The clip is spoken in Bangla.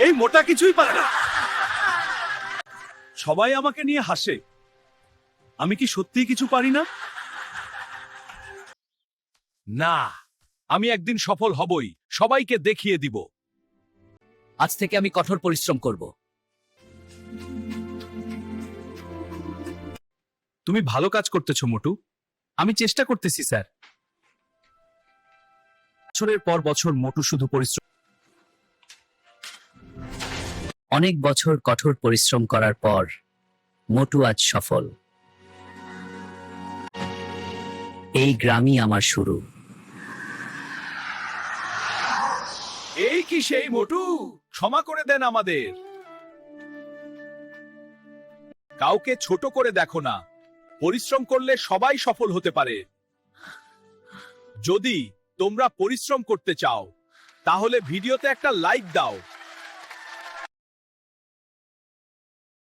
এই মোটা কিছুই পারে না। সবাই আমাকে নিয়ে হাসে, আমি কি সত্যিই কিছু পারি না? না, আমি একদিন সফল হবই, সবাইকে দেখিয়ে দিব। আজ থেকে আমি কঠোর পরিশ্রম করব। তুমি ভালো কাজ করতেছো মোটু। আমি চেষ্টা করতেছি স্যার। বছরের পর বছর মোটু শুধু পরিশ্রম। অনেক বছর কঠোর পরিশ্রম করার পর মোটু আজ সফল। এই গ্রামই আমার শুরু। এই কি সেই মোটু? ক্ষমা করে দেন আমাদের। কাউকে ছোট করে দেখো না, পরিশ্রম করলে সবাই সফল হতে পারে। যদি তোমরা পরিশ্রম করতে চাও তাহলে ভিডিওতে একটা লাইক দাও।